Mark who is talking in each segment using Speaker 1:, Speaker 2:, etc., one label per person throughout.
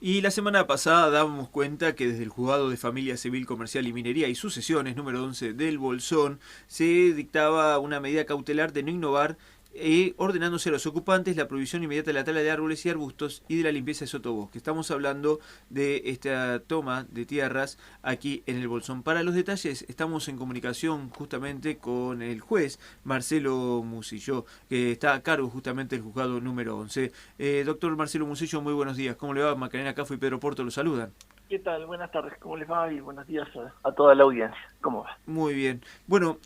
Speaker 1: Y la semana pasada dábamos cuenta que desde el Juzgado de Familia Civil, Comercial y Minería y Sucesiones número 11 del Bolsón se dictaba una medida cautelar de no innovar, ordenándose a los ocupantes la prohibición inmediata de la tala de árboles y arbustos y de la limpieza de sotobosque. Estamos hablando de esta toma de tierras aquí en el Bolsón. Para los detalles estamos en comunicación justamente con el juez Marcelo Musillo, que está a cargo justamente del Juzgado número 11. Doctor Marcelo Musillo, muy buenos días. ¿Cómo le va? Macarena Cafo y Pedro Porto lo saludan.
Speaker 2: ¿Qué tal? Buenas tardes, ¿cómo les va? Y buenos días a toda la audiencia. ¿Cómo va?
Speaker 1: Muy bien. Bueno,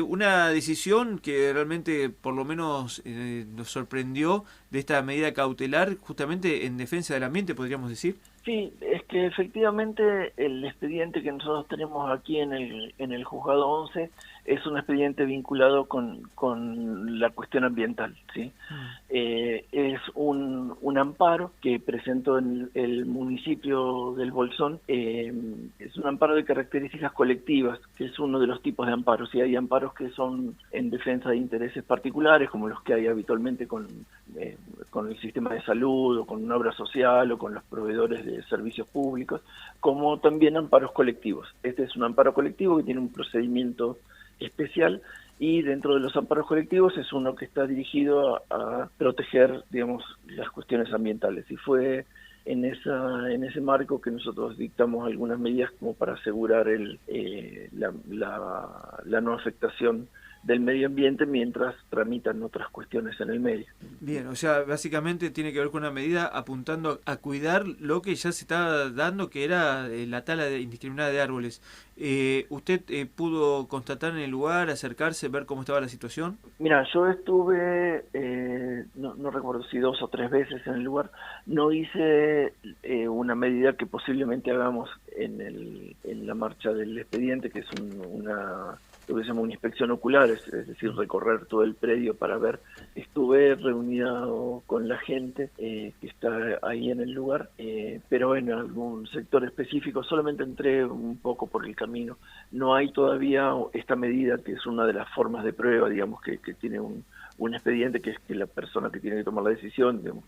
Speaker 1: una decisión que realmente por lo menos nos sorprendió de esta medida cautelar justamente en defensa del ambiente, podríamos decir.
Speaker 2: Sí, es que efectivamente el expediente que nosotros tenemos aquí en el Juzgado 11 es un expediente vinculado con la cuestión ambiental, ¿sí?
Speaker 1: Mm.
Speaker 2: Es un amparo que presentó el municipio del Bolsón. Es un amparo de características colectivas, que es uno de los tipos de amparos. Y hay amparos que son en defensa de intereses particulares, como los que hay habitualmente con el sistema de salud, o con una obra social, o con los proveedores de servicios públicos, como también amparos colectivos. Este es un amparo colectivo que tiene un procedimiento especial, y dentro de los amparos colectivos es uno que está dirigido a proteger, digamos, las cuestiones ambientales. Y fue en ese marco que nosotros dictamos algunas medidas como para asegurar la no afectación del medio ambiente mientras tramitan otras cuestiones en el medio.
Speaker 1: Bien, o sea, básicamente tiene que ver con una medida apuntando a cuidar lo que ya se está dando, que era la indiscriminada de árboles. ¿Usted pudo constatar en el lugar, acercarse, ver cómo estaba la situación?
Speaker 2: Mira, yo estuve, no recuerdo si 2 o 3 veces en el lugar. No hice una medida que posiblemente hagamos en la marcha del expediente, que es lo que se llama una inspección ocular, es decir, recorrer todo el predio para ver. Estuve reunido con la gente que está ahí en el lugar, pero en algún sector específico solamente entré un poco por el camino. No hay todavía esta medida, que es una de las formas de prueba, digamos, que tiene un expediente, que es que la persona que tiene que tomar la decisión, digamos,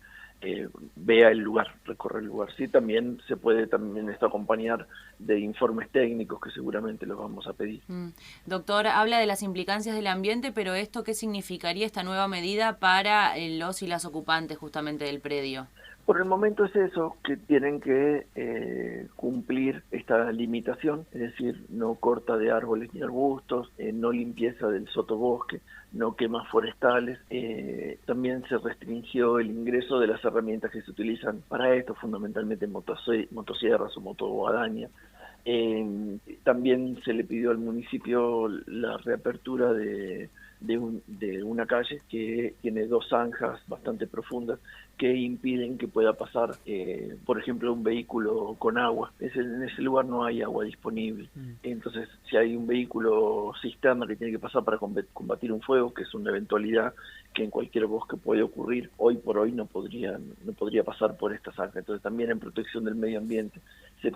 Speaker 2: vea el lugar, recorre el lugar. Sí, también se puede también esto acompañar de informes técnicos que seguramente los vamos a pedir.
Speaker 3: Doctor, habla de las implicancias del ambiente, pero ¿esto qué significaría esta nueva medida para los y las ocupantes justamente del predio?
Speaker 2: Por el momento es eso, que tienen que cumplir esta limitación, es decir, no corta de árboles ni arbustos, no limpieza del sotobosque, no quemas forestales. También se restringió el ingreso de las herramientas que se utilizan para esto, fundamentalmente motosierras o motoguadañas. También se le pidió al municipio la reapertura de una calle que tiene 2 zanjas bastante profundas que impiden que pueda pasar, por ejemplo, un vehículo con agua. En ese lugar no hay agua disponible.
Speaker 1: Mm.
Speaker 2: Entonces, si hay un vehículo cisterna que tiene que pasar para combatir un fuego, que es una eventualidad que en cualquier bosque puede ocurrir, hoy por hoy no podría pasar por esta zanja. Entonces, también en protección del medio ambiente se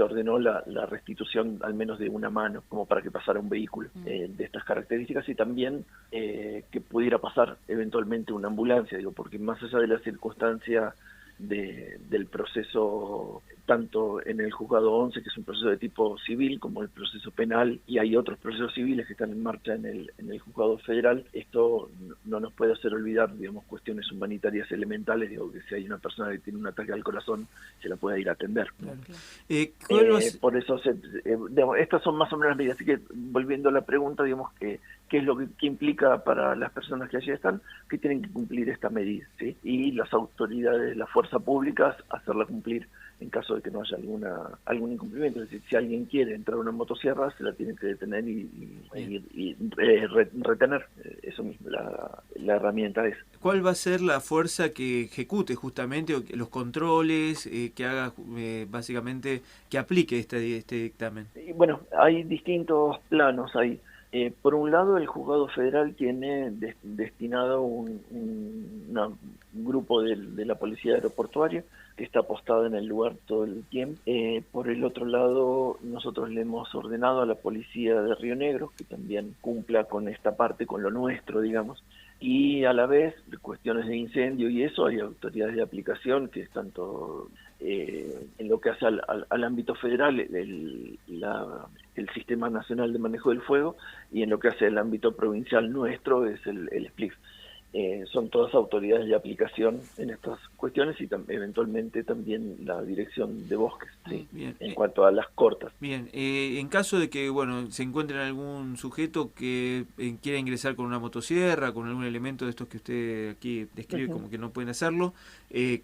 Speaker 2: ordenó la restitución al menos de una mano, como para que pasara un vehículo de estas características, y también que pudiera pasar eventualmente una ambulancia, digo, porque más allá de la circunstancia del proceso, tanto en el Juzgado 11, que es un proceso de tipo civil, como el proceso penal, y hay otros procesos civiles que están en marcha en el Juzgado Federal. Esto no nos puede hacer olvidar, digamos, cuestiones humanitarias elementales, digo, que si hay una persona que tiene un ataque al corazón, se la puede ir a atender, ¿no?
Speaker 1: Claro. ¿Cuál va a ser-
Speaker 2: Por eso, digamos, estas son más o menos las medidas. Así que, volviendo a la pregunta, digamos, qué es lo que implica para las personas que allí están, que tienen que cumplir esta medida, ¿sí? Y las autoridades, las fuerzas públicas, hacerla cumplir en caso de que no haya algún incumplimiento. Es decir, si alguien quiere entrar a una motosierra, se la tienen que detener
Speaker 1: Bien.
Speaker 2: y retener. Eso mismo, la herramienta es.
Speaker 1: ¿Cuál va a ser la fuerza que ejecute justamente o los controles, que haga básicamente, que aplique este dictamen?
Speaker 2: Y bueno, hay distintos planos ahí. Por un lado, el Juzgado Federal tiene destinado un grupo de la Policía Aeroportuaria que está apostado en el lugar todo el tiempo. Por el otro lado, nosotros le hemos ordenado a la Policía de Río Negro que también cumpla con esta parte, con lo nuestro, digamos, y a la vez cuestiones de incendio y eso, hay autoridades de aplicación que es tanto en lo que hace al ámbito federal el Sistema Nacional de Manejo del Fuego, y en lo que hace el ámbito provincial nuestro es el SPLIF. Son todas autoridades de aplicación en estas cuestiones y eventualmente también la Dirección de Bosques, ¿sí?
Speaker 1: Bien.
Speaker 2: En cuanto a las cortas.
Speaker 1: Bien, en caso de que se encuentre algún sujeto que quiera ingresar con una motosierra, con algún elemento de estos que usted aquí describe como que no pueden hacerlo,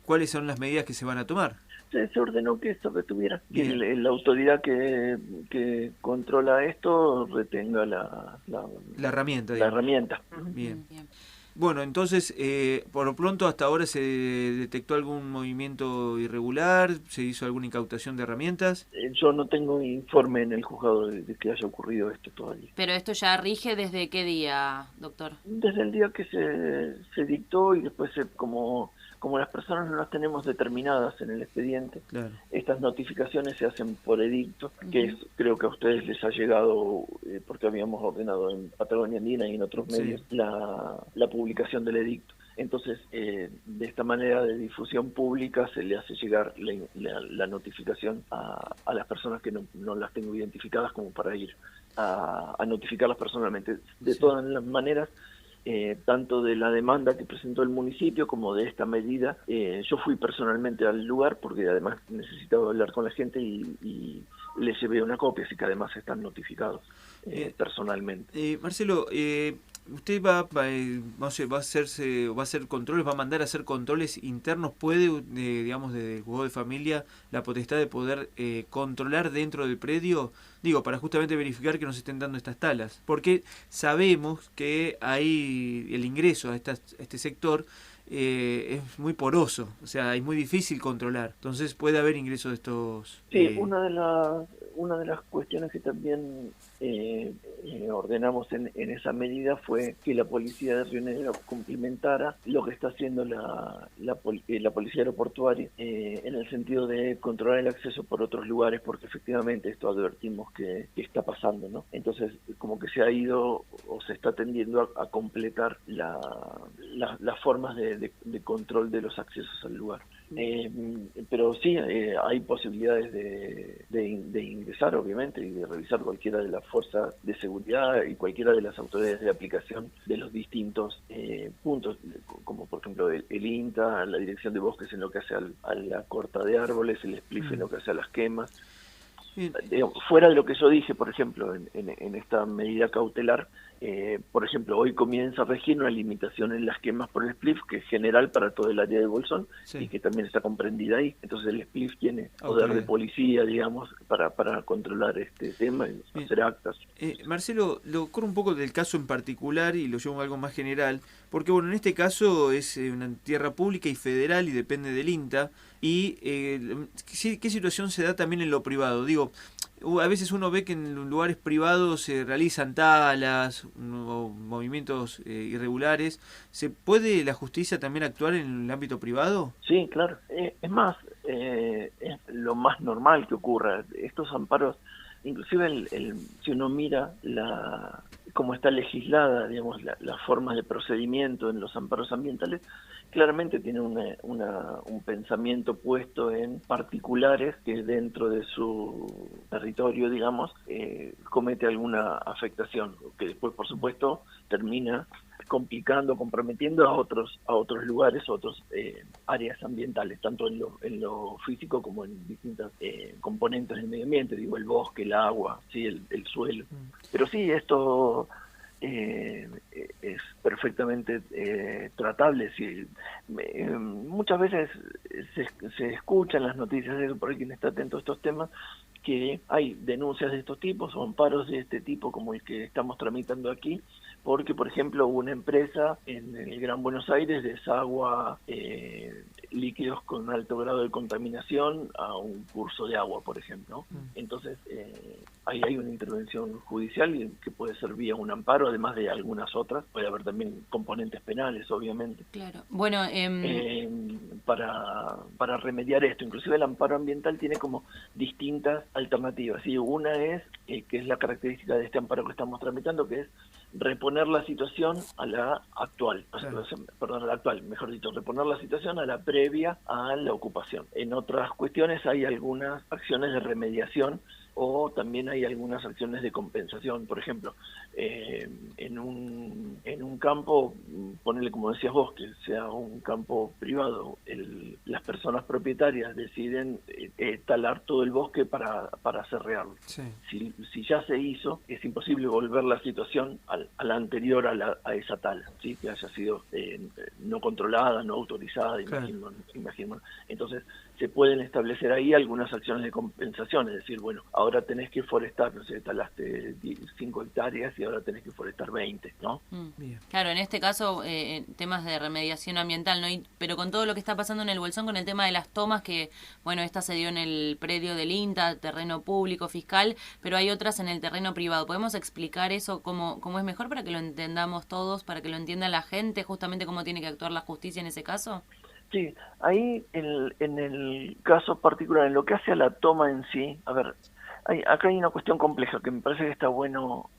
Speaker 1: ¿cuáles son las medidas que se van a tomar?
Speaker 2: Se ordenó que esto retuviera, que la autoridad que controla esto retenga la
Speaker 1: herramienta.
Speaker 2: La herramienta.
Speaker 1: Bien. Bueno, entonces, por lo pronto hasta ahora se detectó algún movimiento irregular, se hizo alguna incautación de herramientas.
Speaker 2: Yo no tengo informe en el juzgado de que haya ocurrido esto todavía.
Speaker 3: ¿Pero esto ya rige desde qué día, doctor?
Speaker 2: Desde el día que se dictó y después como las personas no las tenemos determinadas en el expediente, claro. Estas notificaciones se hacen por edicto, que creo que a ustedes les ha llegado, porque habíamos ordenado en Patagonia Andina y en otros medios, la publicación del edicto. Entonces, de esta manera de difusión pública se le hace llegar la notificación a las personas que no las tengo identificadas como para ir a notificarlas personalmente. De todas las maneras, tanto de la demanda que presentó el municipio como de esta medida, yo fui personalmente al lugar porque además necesitaba hablar con la gente y les llevé una copia, así que además están notificados personalmente.
Speaker 1: Marcelo, usted va a hacer controles, va a mandar a hacer controles internos, puede, digamos, desde el juzgado de familia, la potestad de poder controlar dentro del predio, digo, para justamente verificar que no se estén dando estas talas, porque sabemos que hay el ingreso a este sector es muy poroso, o sea, es muy difícil controlar, entonces puede haber ingreso de estos...
Speaker 2: Sí, una de las cuestiones que también ordenamos en esa medida fue que la policía de Río Negro complementara lo que está haciendo la policía aeroportuaria en el sentido de controlar el acceso por otros lugares, porque efectivamente esto advertimos que está pasando, ¿no? Entonces, como que se ha ido o se está tendiendo a completar las formas de control de los accesos al lugar. Pero sí, hay posibilidades de ingresar, obviamente, y de revisar cualquiera de las fuerzas de seguridad y cualquiera de las autoridades de aplicación de los distintos puntos, como por ejemplo el INTA, la Dirección de Bosques en lo que hace a la corta de árboles, el SPLIF en lo que hace a las quemas. Fuera de lo que yo dije, por ejemplo, en esta medida cautelar, por ejemplo, hoy comienza a regir una limitación en las quemas por el SPLIF, que es general para todo el área de Bolsón, y que también está comprendida ahí. Entonces el SPLIF tiene poder de policía, digamos, para controlar este tema y hacer actas.
Speaker 1: Marcelo, lo corro un poco del caso en particular y lo llevo a algo más general, porque bueno, en este caso es una tierra pública y federal y depende del INTA, y ¿qué situación se da también en lo privado? Digo, a veces uno ve que en lugares privados se realizan talas o movimientos irregulares. ¿Se puede la justicia también actuar en el ámbito privado?
Speaker 2: Sí, claro. Es más, es lo más normal que ocurra. Estos amparos, inclusive si uno mira cómo está legislada, digamos, las formas de procedimiento en los amparos ambientales, claramente tiene un pensamiento puesto en particulares que dentro de su territorio, digamos, comete alguna afectación, que después, por supuesto, termina complicando, comprometiendo a otros lugares, otras áreas ambientales, tanto en lo físico como en distintas componentes del medio ambiente, digo, el bosque, el agua, sí, el suelo. Pero sí, esto es perfectamente tratable. Sí. Muchas veces se escuchan las noticias de eso, por ahí quien está atento a estos temas, que hay denuncias de estos tipos o amparos de este tipo como el que estamos tramitando aquí, porque, por ejemplo, una empresa en el Gran Buenos Aires desagua líquidos con alto grado de contaminación a un curso de agua, por ejemplo. Entonces, ahí hay una intervención judicial que puede ser vía un amparo, además de algunas otras. Puede haber también componentes penales, obviamente.
Speaker 3: Claro. Bueno,
Speaker 2: para remediar esto. Inclusive el amparo ambiental tiene como distintas alternativas. ¿Sí? Una es, que es la característica de este amparo que estamos tramitando, que es reponer la situación a la actual,
Speaker 1: Claro.
Speaker 2: perdón, a la actual, mejor dicho, reponer la situación a la previa a la ocupación. En otras cuestiones hay algunas acciones de remediación o también hay algunas acciones de compensación. Por ejemplo, en un campo, ponele como decías vos, que sea un campo privado, las personas propietarias deciden talar todo el bosque para cerrarlo.
Speaker 1: Sí.
Speaker 2: Si ya se hizo, es imposible volver la situación a la anterior a esa tala, ¿sí? Que haya sido no controlada, no autorizada,
Speaker 1: Claro.
Speaker 2: imagino. Entonces, se pueden establecer ahí algunas acciones de compensación, es decir, bueno, ahora tenés que forestar, no sé, talaste 5 hectáreas y ahora tenés que forestar 20, ¿no?
Speaker 1: Bien.
Speaker 3: Claro, en este caso, temas de remediación ambiental, ¿no? Pero con todo lo que está pasando en el Bolsón, con el tema de las tomas, que, bueno, esta se dio en el predio del INTA, terreno público, fiscal, pero hay otras en el terreno privado. ¿Podemos explicar eso cómo es mejor para que lo entendamos todos, para que lo entienda la gente, justamente cómo tiene que actuar la justicia en ese caso?
Speaker 2: Sí, ahí en el caso particular, en lo que hace a la toma en sí, a ver, acá hay una cuestión compleja que me parece que está bueno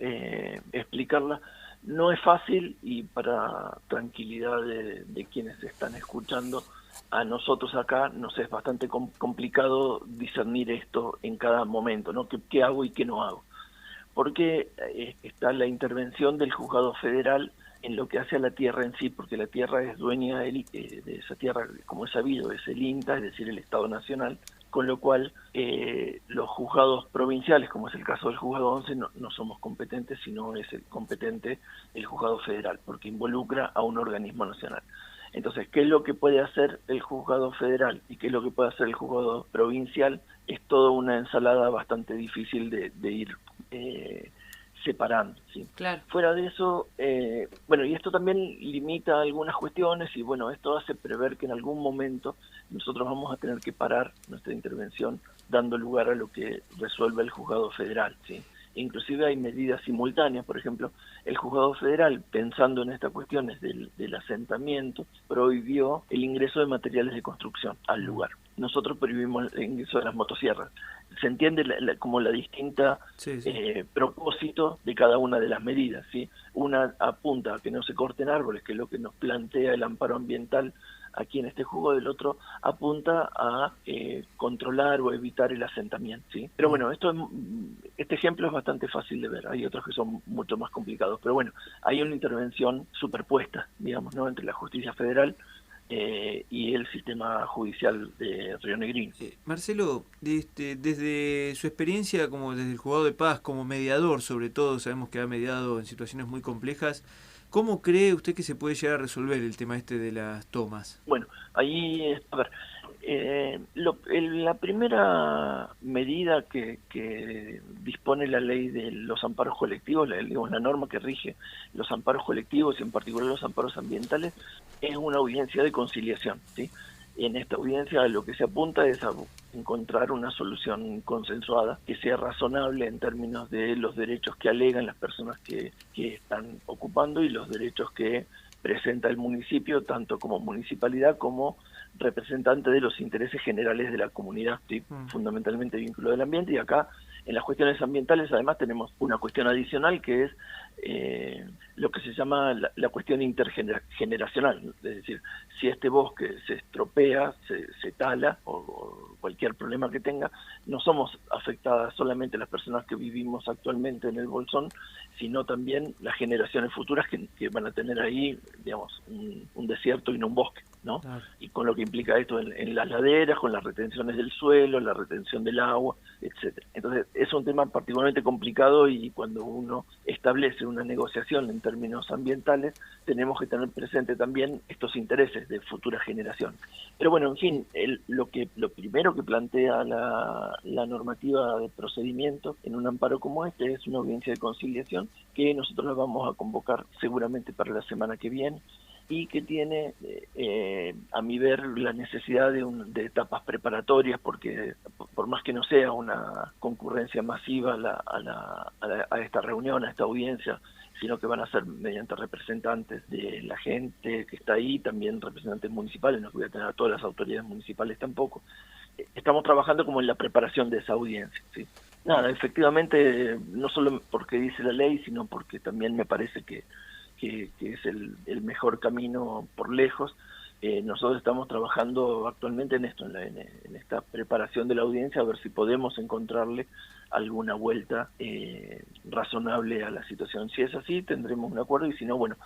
Speaker 2: explicarla. No es fácil y para tranquilidad de quienes están escuchando, a nosotros acá nos es bastante complicado discernir esto en cada momento, ¿no? ¿Qué hago y qué no hago? Porque está la intervención del juzgado federal en lo que hace a la tierra en sí, porque la tierra es dueña de esa tierra, como es sabido, es el INTA, es decir, el Estado Nacional, con lo cual los juzgados provinciales, como es el caso del juzgado 11, no somos competentes, sino es el competente el juzgado federal, porque involucra a un organismo nacional. Entonces, ¿qué es lo que puede hacer el juzgado federal y qué es lo que puede hacer el juzgado provincial? Es toda una ensalada bastante difícil de ir separando, ¿sí?
Speaker 3: Claro.
Speaker 2: Fuera de eso, bueno, y esto también limita algunas cuestiones y bueno, esto hace prever que en algún momento nosotros vamos a tener que parar nuestra intervención dando lugar a lo que resuelve el juzgado federal, ¿sí? Inclusive hay medidas simultáneas, por ejemplo, el juzgado federal, pensando en estas cuestiones del asentamiento, prohibió el ingreso de materiales de construcción al lugar. Nosotros prohibimos el ingreso de las motosierras. Se entiende como la distinta
Speaker 1: Sí, sí.
Speaker 2: propósito de cada una de las medidas, ¿sí? Una apunta a que no se corten árboles, que es lo que nos plantea el amparo ambiental aquí en este juego, del otro apunta a controlar o evitar el asentamiento, ¿sí? Pero bueno, este ejemplo es bastante fácil de ver, hay otros que son mucho más complicados, pero bueno, hay una intervención superpuesta, digamos, ¿no?, entre la justicia federal y el sistema judicial de Río Negrín.
Speaker 1: Marcelo, desde su experiencia como desde el juzgado de paz, como mediador sobre todo, sabemos que ha mediado en situaciones muy complejas, ¿cómo cree usted que se puede llegar a resolver el tema este de las tomas?
Speaker 2: Bueno, ahí, a ver, la primera medida que dispone la ley de los amparos colectivos, digamos, la norma que rige los amparos colectivos y en particular los amparos ambientales, es una audiencia de conciliación, ¿sí? En esta audiencia lo que se apunta es a encontrar una solución consensuada que sea razonable en términos de los derechos que alegan las personas que están ocupando y los derechos que presenta el municipio, tanto como municipalidad como representante de los intereses generales de la comunidad, ¿sí? Fundamentalmente vínculo del ambiente. Y acá en las cuestiones ambientales además tenemos una cuestión adicional que es lo que se llama la cuestión intergeneracional, es decir, si este bosque se estropea, se tala o cualquier problema que tenga, no somos afectadas solamente las personas que vivimos actualmente en el Bolsón, sino también las generaciones futuras que van a tener ahí, digamos, un desierto y no un bosque, ¿no? Claro. Y con lo que implica esto en las laderas, con las retenciones del suelo, la retención del agua, etcétera. Entonces, es un tema particularmente complicado y cuando uno establece una negociación en términos ambientales, tenemos que tener presente también estos intereses de futura generación. Pero bueno, en fin, lo primero que plantea la normativa de procedimiento en un amparo como este es una audiencia de conciliación que nosotros la vamos a convocar seguramente para la semana que viene y que tiene, a mi ver, la necesidad de etapas preparatorias, porque por más que no sea una concurrencia masiva a esta reunión, a esta audiencia, sino que van a ser mediante representantes de la gente que está ahí, también representantes municipales, no voy a tener a todas las autoridades municipales tampoco. Estamos trabajando como en la preparación de esa audiencia, ¿sí? Nada, efectivamente, no solo porque dice la ley, sino porque también me parece que es el mejor camino por lejos. Nosotros estamos trabajando actualmente en esto, en esta preparación de la audiencia, a ver si podemos encontrarle alguna vuelta razonable a la situación. Si es así, tendremos un acuerdo, y si no, bueno,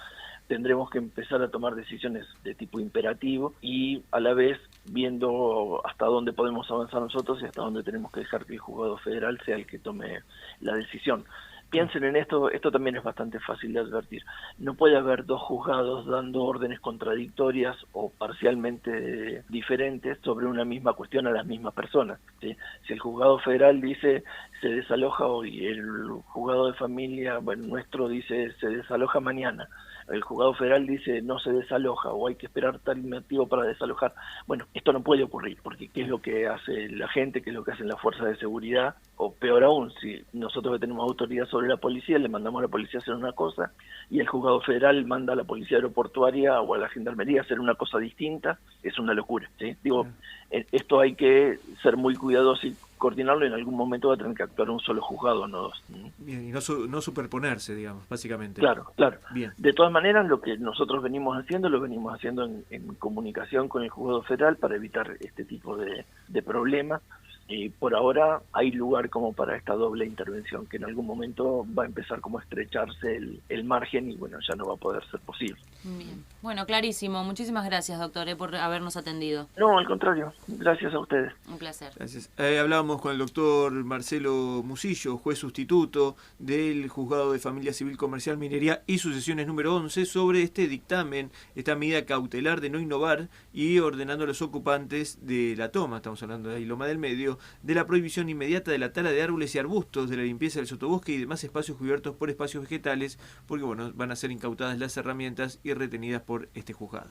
Speaker 2: tendremos que empezar a tomar decisiones de tipo imperativo y a la vez viendo hasta dónde podemos avanzar nosotros y hasta dónde tenemos que dejar que el juzgado federal sea el que tome la decisión. Piensen en esto también es bastante fácil de advertir. No puede haber dos juzgados dando órdenes contradictorias o parcialmente diferentes sobre una misma cuestión a las mismas personas, ¿sí? Si el juzgado federal dice se desaloja hoy, el juzgado de familia, bueno, nuestro dice se desaloja mañana, el juzgado federal dice no se desaloja o hay que esperar tal motivo para desalojar. Bueno, esto no puede ocurrir, porque ¿qué es lo que hace la gente? ¿Qué es lo que hacen las fuerzas de seguridad? O peor aún, si nosotros que tenemos autoridad sobre la policía, le mandamos a la policía a hacer una cosa y el juzgado federal manda a la policía aeroportuaria o a la gendarmería a hacer una cosa distinta, es una locura, ¿sí? Digo, esto hay que ser muy cuidadoso y coordinarlo, y en algún momento va a tener que actuar un solo juzgado, no dos.
Speaker 1: Bien, y no superponerse, digamos, básicamente.
Speaker 2: Claro, claro.
Speaker 1: Bien.
Speaker 2: De todas maneras, lo que nosotros venimos haciendo, lo venimos haciendo en comunicación con el juzgado federal para evitar este tipo de problemas. Y por ahora hay lugar como para esta doble intervención, que en algún momento va a empezar como a estrecharse el margen y bueno, ya no va a poder ser posible.
Speaker 3: Bien. Bueno, clarísimo. Muchísimas gracias, doctor, por habernos atendido.
Speaker 2: No, al contrario. Gracias a ustedes.
Speaker 3: Un placer.
Speaker 1: Gracias. Hablábamos con el doctor Marcelo Musillo, juez sustituto del Juzgado de Familia Civil Comercial, Minería y Sucesiones número 11, sobre este dictamen, esta medida cautelar de no innovar y ordenando a los ocupantes de la toma, estamos hablando de ahí Loma del Medio, de la prohibición inmediata de la tala de árboles y arbustos, de la limpieza del sotobosque y demás espacios cubiertos por espacios vegetales, porque bueno, van a ser incautadas las herramientas y retenidas por este juzgado.